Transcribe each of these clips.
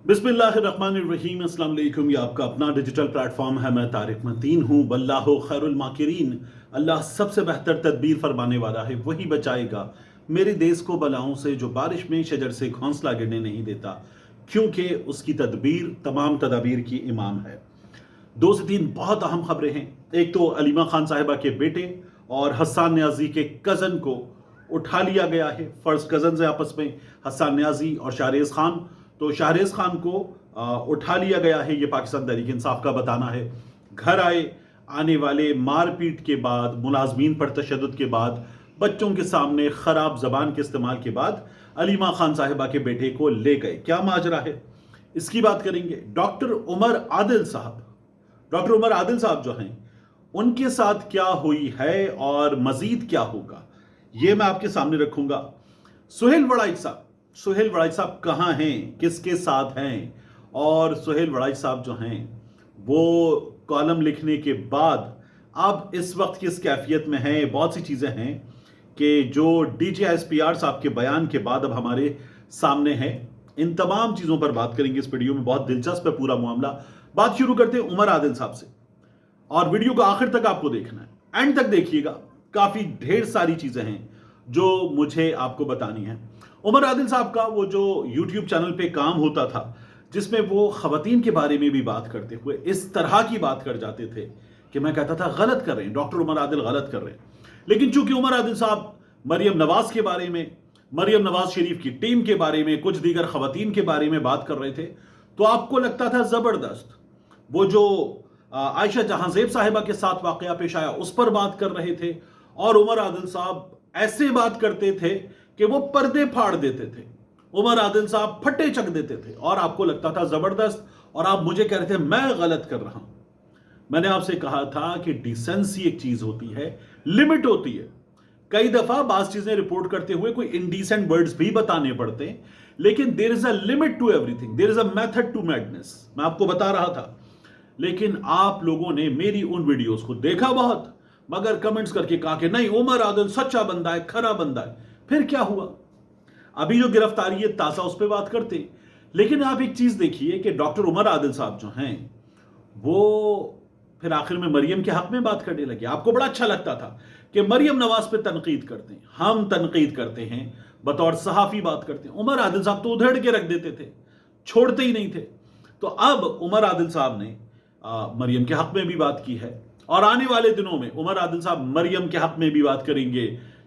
बिस्मिल्लाहिर्रहमानिर्रहीम। अस्सलाम वालेकुम। ये आपका अपना डिजिटल प्लेटफॉर्म है। मैं तारिक मतीन हूँ। वल्लाहु खैरुल माकिरीन। अल्लाह सबसे बेहतर तदबीर फरमाने वाला है, वही बचाएगा मेरे देश को बलाओं से जो बारिश में शजर से घोंसला गिरने नहीं देता, क्योंकि उसकी तदबीर तमाम तदाबीर की इमाम है। दो से तीन बहुत अहम खबरें हैं। एक तो अलीमा खान साहिबा के बेटे और हस्सान न्याजी के कज़न को उठा लिया गया है। फर्स्ट कज़न है आपस में, हस्सान न्याजी और शाहरेज़ खान। तो शाहरेज़ खान को उठा लिया गया है, ये पाकिस्तान तहरीक इंसाफ का बताना है। घर आने वाले मारपीट के बाद, मुलाजमीन पर तशद्दुद के बाद, बच्चों के सामने ख़राब ज़बान के इस्तेमाल के बाद अलीमा खान साहिबा के बेटे को ले गए। क्या माजरा है, इसकी बात करेंगे। डॉक्टर उमर आदिल साहब जो हैं, उनके साथ क्या हुई है और मजीद क्या होगा, ये मैं आपके सामने रखूंगा। सुहेल वड़ाइच साहब कहाँ हैं, किसके साथ हैं, और सुहेल वड़ाइच साहब जो हैं वो कॉलम लिखने के बाद अब इस वक्त किस कैफियत में हैं। बहुत सी चीज़ें हैं कि जो DGSPR साहब के बयान के बाद अब हमारे सामने हैं। इन तमाम चीज़ों पर बात करेंगे इस वीडियो में। बहुत दिलचस्प है पूरा मामला। बात शुरू करते हैं उमर आदिल साहब से, और वीडियो को आखिर तक आपको देखना है, एंड तक देखिएगा। काफ़ी ढेर सारी चीज़ें हैं जो मुझे आपको बतानी है। उमर आदिल साहब का वो जो YouTube चैनल पे काम होता था, जिसमें वो खवातीन के बारे में भी बात करते हुए इस तरह की बात कर जाते थे कि मैं कहता था गलत कर रहे हैं, डॉक्टर उमर आदिल गलत कर रहे हैं। लेकिन चूंकि उमर आदिल साहब मरियम नवाज के बारे में, मरियम नवाज शरीफ की टीम के बारे में, कुछ दीगर खवातीन के बारे में बात कर रहे थे, तो आपको लगता था जबरदस्त। वो जो आयशा जहांजेब साहिबा के साथ वाकया पेश आया, उस पर बात कर रहे थे, और उमर आदिल साहब ऐसे बात करते थे कि वो पर्दे फाड़ देते थे। उमर आदिल साहब फटे चक देते थे, और आपको लगता था जबरदस्त, और आप मुझे कह रहे थे मैं गलत कर रहा हूं। मैंने आपसे कहा था कि डिसेंसी एक चीज होती है, लिमिट होती है। कई दफा बात चीजें रिपोर्ट करते हुए कोई इंडिसेंट वर्ड्स भी बताने पड़ते हैं, लेकिन there is a limit to everything, there is a method to madness. मैं आपको बता रहा था, लेकिन आप लोगों ने मेरी उन वीडियोस को देखा बहुत, मगर कमेंट्स करके कहा कि नहीं उमर आदिल सच्चा बंदा है, खरा बंदा है। फिर क्या हुआ? अभी जो गिरफ्तारी है ताजा, उस पर बात करते हैं। लेकिन आप एक चीज देखिए कि डॉक्टर उमर आदिल साहब जो हैं वो फिर आखिर में मरियम के हक में बात करने लगे। आपको बड़ा अच्छा लगता था कि मरियम नवाज पे तनकीद करते हैं, हम तनकीद करते हैं, बतौर सहाफी बात करते हैं। उमर आदिल साहब तो उधेड़ के रख देते थे, छोड़ते ही नहीं थे। तो अब उमर आदिल साहब ने मरियम के हक में भी बात की है, और आने वाले दिनों में उमर आदिल साहब मरियम के हक में भी बात करेंगे,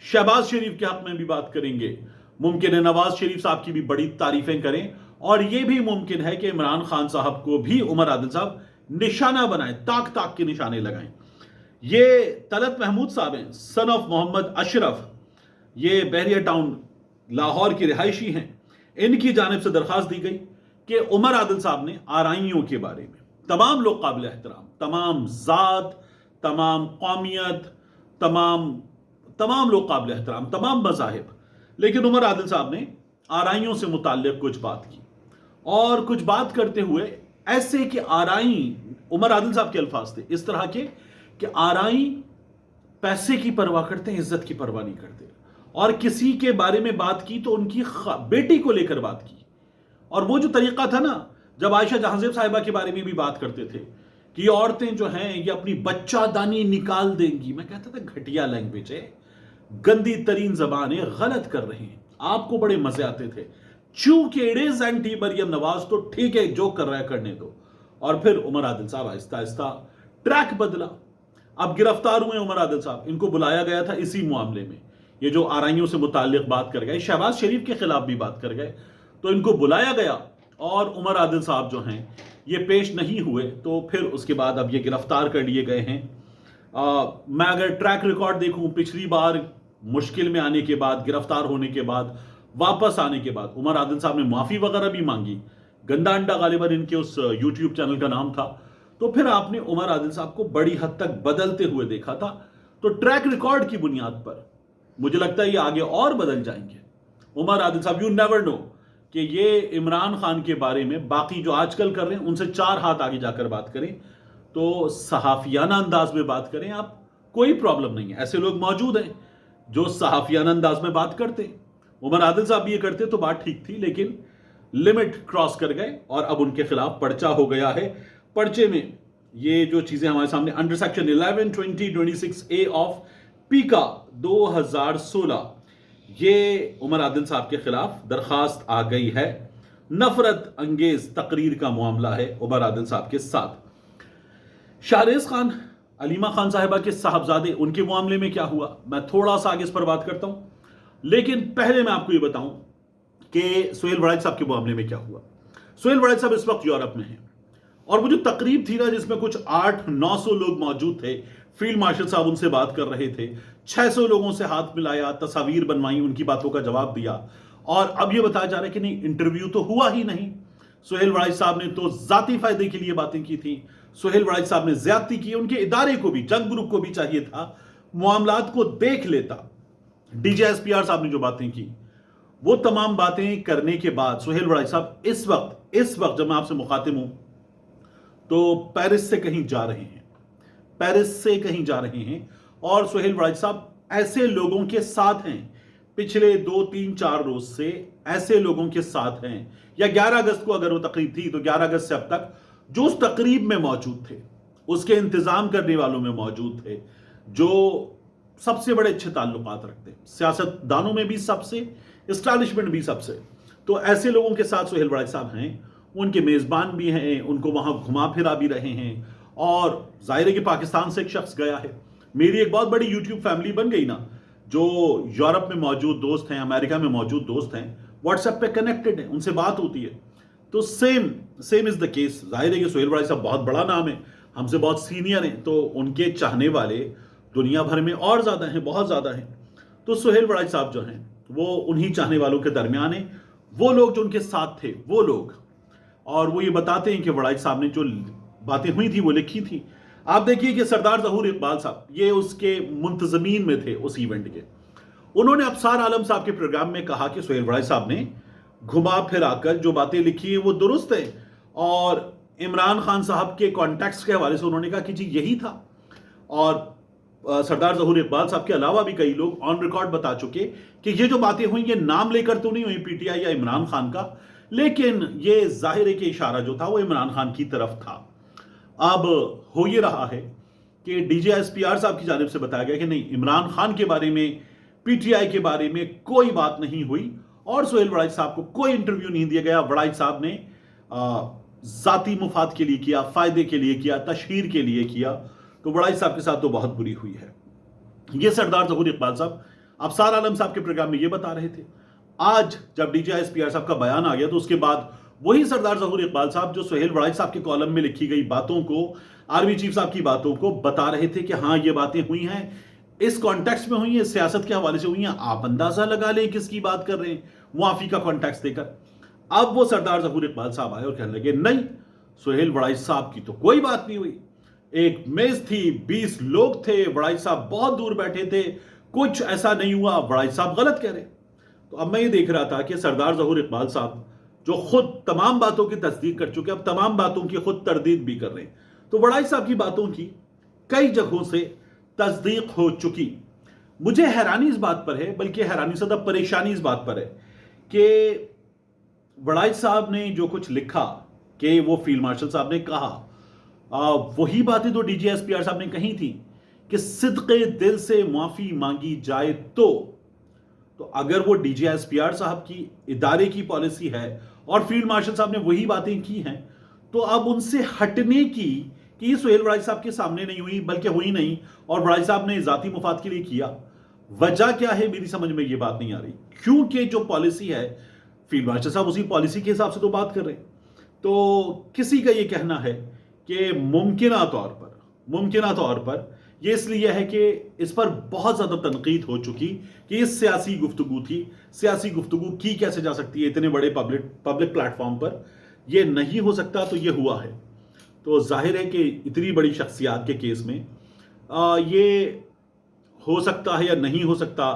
शहबाज शरीफ के हक में भी बात करेंगे। मुमकिन है नवाज शरीफ साहब की भी बड़ी तारीफें करें, और यह भी मुमकिन है कि इमरान खान साहब को भी उमर आदिल साहब निशाना बनाए, ताक ताक के निशाने लगाएं। ये तलत महमूद साहब हैं, सन ऑफ मोहम्मद अशरफ, ये बहरिया टाउन लाहौर की रिहायशी हैं। इनकी जानिब से दरखास्त दी गई कि उमर आदिल साहब ने आराइयों के बारे में, तमाम लोग काबिल एहतराम, तमाम जात, तमाम कौमियत, तमाम लोग काबिल एहतराम, तमाम मज़ाहिब, लेकिन उमर आदिल साहब ने आराइयों से मुताल्लिक कुछ बात की, और कुछ बात करते हुए ऐसे कि आराई, उमर आदिल साहब के अल्फाज थे इस तरह के कि आराई पैसे की परवाह करते हैं, इज्जत की परवाह नहीं करते। और किसी के बारे में बात की तो उनकी बेटी को लेकर बात की। और वो जो तरीका था ना, जब आयशा जहांजेब साहिबा के बारे में भी बात करते थे कि औरतें जो हैं ये अपनी बच्चादानी निकाल देंगी, मैं कहता था घटिया लैंग्वेज है, गंदी तरीन जबान है, गलत कर रहे हैं। आपको बड़े मजे आते थे, चूंकि it is anti Maryam Nawaz, तो ठीक है जो कर रहा है करने दो। और फिर उमर आदिल साहब आहिस्ता आहिस्ता ट्रैक बदला। अब गिरफ्तार हुए उमर आदिल साहब, इनको बुलाया गया था इसी मामले में। ये जो आराइयों से मुताल्लिक बात कर गए, शहबाज शरीफ के खिलाफ भी बात कर गए, तो इनको बुलाया गया, और उमर आदिल साहब जो हैं ये पेश नहीं हुए। तो फिर उसके बाद अब ये गिरफ्तार कर लिए गए हैं। मैं अगर ट्रैक रिकॉर्ड देखूं, पिछली बार मुश्किल में आने के बाद, गिरफ्तार होने के बाद, वापस आने के बाद उमर आदिल साहब ने माफी वगैरह भी मांगी। गंदा अंडा गालिबन इनके उस YouTube चैनल का नाम था। तो फिर आपने उमर आदिल साहब को बड़ी हद तक बदलते हुए देखा था। तो ट्रैक रिकॉर्ड की बुनियाद पर मुझे लगता है ये आगे और बदल जाएंगे। उमर आदिल साहब, यू नेवर नो कि ये इमरान खान के बारे में बाकी जो आजकल कर रहे हैं उनसे 4 हाथ आगे जाकर बात करें, तो सहाफियाना अंदाज में बात करें आप, कोई प्रॉब्लम नहीं है। ऐसे लोग मौजूद हैं जो सहाफियाना अंदाज में बात करते हैं। उमर आदिल साहब भी ये करते तो बात ठीक थी, लेकिन लिमिट क्रॉस कर गए और अब उनके खिलाफ पर्चा हो गया है। पर्चे में ये जो चीजें हमारे सामने अंडर सेक्शन 11, 20, 26A ऑफ पीका 2016 ये उमर आदिल साहब के खिलाफ दरखास्त आ गई है। नफरत अंगेज तकरीर का मामला है उमर आदिल साहब के साथ। शाहरेज खान, अलीमा खान साहिबा के साहबजादे, उनके मामले में क्या हुआ, मैं थोड़ा सा आगे इस पर बात करता हूं। लेकिन पहले मैं आपको ये बताऊं कि सुहेल वड़ाइच साहब के मामले में क्या हुआ। सुहेल वड़ाइच साहब इस वक्त यूरोप में हैं और वो जो तकरीब थी ना जिसमें कुछ 800-900 लोग मौजूद थे, फील्ड मार्शल साहब उनसे बात कर रहे थे, 600 लोगों से हाथ मिलाया, तस्वीर बनवाई, उनकी बातों का जवाब दिया और अब ये बताया जा रहा है कि नहीं, इंटरव्यू तो हुआ ही नहीं। सुहेल वड़ाइच साहब ने तो जाती फायदे के लिए बातें की थी, सुहेल वड़ाइच साहब ने ज्यादती की, उनके इदारे को भी, जंग ग्रुप को भी चाहिए था मामलात को देख लेता। DGSPR साहब ने जो बातें की वो तमाम बातें करने के बाद सुहेल वड़ाइच साहब इस वक्त जब मैं आपसे मुखातिब हूं तो पेरिस से कहीं जा रहे हैं, पेरिस से कहीं जा रहे हैं और सुहेल वड़ाइच साहब ऐसे लोगों के साथ हैं, पिछले 2-3-4 रोज से ऐसे लोगों के साथ हैं, या 11 अगस्त को अगर वो तकरीब थी तो 11 अगस्त से अब तक जो उस तकरीब में मौजूद थे, उसके इंतजाम करने वालों में मौजूद थे, जो सबसे बड़े अच्छे ताल्लुकात रखते हैं, सियासतदानों में भी सबसे, एस्टैब्लिशमेंट भी सबसे, तो ऐसे लोगों के साथ सुहेल वड़ाइच साहब हैं, उनके मेजबान भी हैं, उनको वहां घुमा फिरा भी रहे हैं और जाहिर है कि पाकिस्तान से एक शख्स गया है। मेरी एक बहुत बड़ी यूट्यूब फैमिली बन गई ना, जो यूरोप में मौजूद दोस्त हैं, अमेरिका में मौजूद दोस्त हैं, व्हाट्सएप पे कनेक्टेड हैं, उनसे बात होती है, तो सेम इज द केस। जाहिर है कि सुहेल वड़ाइच साहब बहुत बड़ा नाम है, हमसे बहुत सीनियर हैं, तो उनके चाहने वाले दुनिया भर में और ज्यादा हैं, बहुत ज्यादा हैं। तो सुहेल वड़ाइच साहब जो हैं वो उन्हीं चाहने वालों के दरमियान हैं, वो लोग जो उनके साथ थे वो लोग, और वो ये बताते हैं कि वड़ाइच साहब ने जो बातें हुई थी वो लिखी थी। आप देखिए कि सरदार ज़हूर इकबाल साहब ये उसके मुंतजमीन में थे उस इवेंट के, उन्होंने अफसार आलम साहब के प्रोग्राम में कहा कि सुहेल वड़ाइच साहब ने घुमा फिराकर जो बातें लिखी है वो दुरुस्त है, और इमरान खान साहब के कॉन्टेक्स्ट के हवाले से उन्होंने कहा कि जी यही था। और सरदार ज़हूर इकबाल साहब के अलावा भी कई लोग ऑन रिकॉर्ड बता चुके कि ये जो बातें हुई ये नाम लेकर तो नहीं हुई PTI या इमरान खान का, लेकिन ये जाहिर है कि इशारा जो था वो इमरान खान की तरफ था। अब हो ये रहा है कि DGSPR साहब की जानिब से बताया गया कि नहीं, इमरान खान के बारे में, PTI के बारे में कोई बात नहीं हुई और सुहेल वड़ाइच साहब को कोई इंटरव्यू नहीं दिया गया। वड़ाइच साहब ने जाती मुफाद के लिए किया, फायदे के लिए किया, तशहीर के लिए किया, तो वड़ाइच साहब के साथ तो बहुत बुरी हुई है। ये सरदार ज़हूर इकबाल साहब अफसार आलम साहब के प्रोग्राम में ये बता रहे थे। आज जब DGSPR साहब का बयान आ गया तो उसके बाद वही सरदार ज़हूर इकबाल साहब जो सुहेल वड़ाइच साहब के कॉलम में लिखी गई बातों को, आर्मी चीफ साहब की बातों को बता रहे थे कि हाँ ये बातें हुई हैं, इस कॉन्टेक्स्ट में हुई हैं, सियासत के हवाले से हुई हैं, आप अंदाजा लगा लें किसकी बात कर रहे हैं, मुआफी का कॉन्टेक्स्ट देकर। अब वो सरदार ज़हूर इकबाल साहब आए और कहने लगे नहीं, सुहेल वड़ाइच साहब की तो कोई बात नहीं हुई, एक मेज थी, 20 लोग थे, वड़ाइच साहब बहुत दूर बैठे थे, कुछ ऐसा नहीं हुआ, वड़ाइच साहब गलत कह रहे। तो अब मैं ये देख रहा था कि सरदार ज़हूर इकबाल साहब जो खुद तमाम बातों की तस्दीक कर चुके, अब तमाम बातों की खुद तरदीद भी कर रहे हैं, तो वड़ाइच साहब की बातों की कई जगहों से तस्दीक हो चुकी। मुझे हैरानी इस बात पर है, बल्कि हैरानी से ज्यादा परेशानी इस बात पर है कि वड़ाइच साहब ने जो कुछ लिखा कि वो फील्ड मार्शल साहब ने कहा, वही बातें तो DGSPR साहब ने कही थी कि सिद्क़े दिल से माफी मांगी जाए तो अगर वो DGSPR साहब की इदारे की पॉलिसी है और फील्ड मार्शल साहब ने वही बातें की हैं, तो अब उनसे हटने की कि ये सुहेल वड़ाइच साहब के सामने नहीं हुई, बल्कि हुई नहीं और वड़ाइच साहब ने जाती मुफाद के लिए किया, वजह क्या है मेरी समझ में ये बात नहीं आ रही। क्योंकि जो पॉलिसी है फील्ड मार्शल साहब उसी पॉलिसी के हिसाब से तो बात कर रहे हैं। तो किसी का ये कहना है कि मुमकिना तौर पर ये इसलिए है कि इस पर बहुत ज्यादा तनकीद हो चुकी कि ये सियासी गुफ्तगू थी, सियासी गुफ्तगू की कैसे जा सकती है इतने बड़े पब्लिक प्लेटफॉर्म पर, ये नहीं हो सकता, तो ये हुआ है। तो जाहिर है कि इतनी बड़ी शख्सियात के केस में ये हो सकता है या नहीं हो सकता,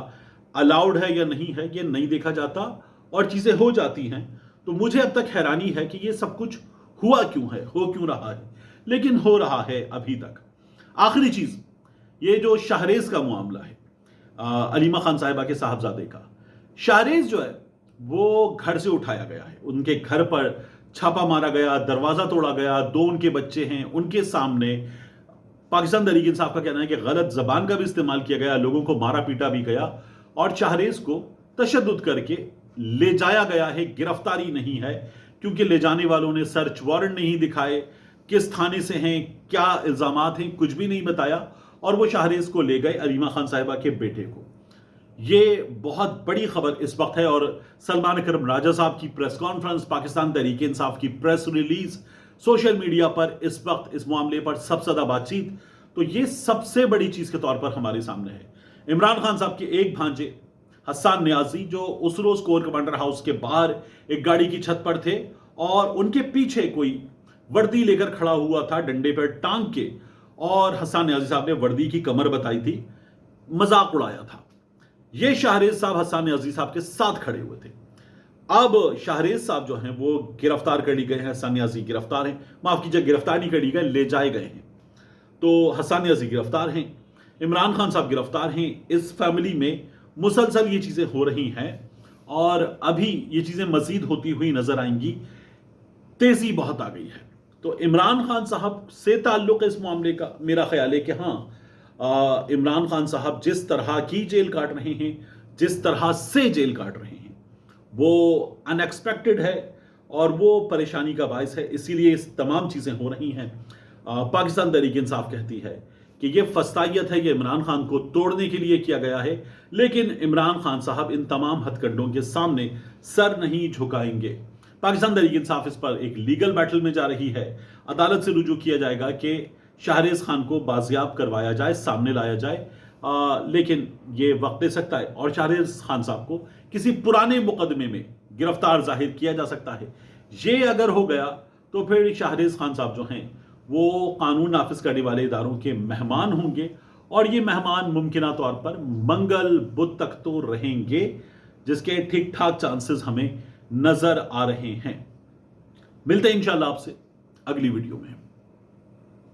अलाउड है या नहीं है, ये नहीं देखा जाता और चीजें हो जाती हैं। तो मुझे अब तक हैरानी है कि ये सब कुछ हुआ क्यों है, हो क्यों रहा है, लेकिन हो रहा है अभी तक। आखिरी चीज, ये जो शाहरेज का मामला है, अलीमा खान साहिबा के साहबजादे का, शाहरेज जो है वो घर से उठाया गया है। उनके घर पर छापा मारा गया, दरवाज़ा तोड़ा गया, 2 उनके बच्चे हैं, उनके सामने पाकिस्तान तहरीक इंसाफ का कहना है कि गलत ज़बान का भी इस्तेमाल किया गया, लोगों को मारा पीटा भी गया और शाहरेज़ को तशद्दुद करके ले जाया गया है। गिरफ्तारी नहीं है क्योंकि ले जाने वालों ने सर्च वारंट नहीं दिखाए, किस थाने से हैं, क्या इल्ज़ामात हैं, कुछ भी नहीं बताया और वो शाहरेज़ को ले गए अरीमा खान साहिबा के बेटे को। ये बहुत बड़ी खबर इस वक्त है और सलमान अकरम राजा साहब की प्रेस कॉन्फ्रेंस, पाकिस्तान तहरीक इंसाफ की प्रेस रिलीज, सोशल मीडिया पर इस वक्त इस मामले पर सबसे ज़्यादा बातचीत, तो ये सबसे बड़ी चीज़ के तौर पर हमारे सामने है। इमरान खान साहब के एक भांजे हसन नियाजी जो उस रोज कोर कमांडर हाउस के बाहर एक गाड़ी की छत पर थे और उनके पीछे कोई वर्दी लेकर खड़ा हुआ था डंडे पर टांग के, और हसन नियाजी साहब ने वर्दी की कमर बताई थी, मजाक उड़ाया था। ये शाहरेज साहब हसन नियाजी साहब के साथ खड़े हुए थे। अब शाहरेज साहब जो हैं वो गिरफ्तार कर लिए गए हैं, हसन नियाजी गिरफ्तार हैं, माफ कीजिए गिरफ्तार नहीं कर लिए गए, ले जाए गए हैं। तो हसन नियाजी गिरफ्तार हैं, इमरान खान साहब गिरफ्तार हैं। इस फैमिली में मुसलसल ये चीज़ें हो रही हैं और अभी ये चीज़ें मजीद होती हुई नजर आएंगी, तेज़ी बहुत आ गई है। तो इमरान खान साहब से ताल्लुक़ इस मामले का मेरा ख्याल है कि हाँ, इमरान खान साहब जिस तरह की जेल काट रहे हैं, जिस तरह से जेल काट रहे हैं, वो अनएक्सपेक्टेड है और वो परेशानी का बायस है। इसीलिए इस तमाम चीज़ें हो रही हैं। पाकिस्तान तहरीक इंसाफ कहती है कि ये फस्तायत है, ये इमरान खान को तोड़ने के लिए किया गया है, लेकिन इमरान खान साहब इन तमाम हथकंडों के सामने सर नहीं झुकाएंगे। पाकिस्तान तहरीक इंसाफ इस पर एक लीगल बैटल में जा रही है। अदालत से रुजू किया जाएगा कि शाहरेज खान को बाजियाब करवाया जाए, सामने लाया जाए, लेकिन ये वक्त दे सकता है और शाहरेज खान साहब को किसी पुराने मुकदमे में गिरफ्तार जाहिर किया जा सकता है। ये अगर हो गया तो फिर शाहरेज खान साहब जो हैं वो कानून नाफिज करने वाले इदारों के मेहमान होंगे और ये मेहमान मुमकिना तौर पर मंगल बुध तक तो रहेंगे, जिसके ठीक ठाक चांसेस हमें नजर आ रहे हैं। मिलते हैं इंशाल्लाह आपसे अगली वीडियो में।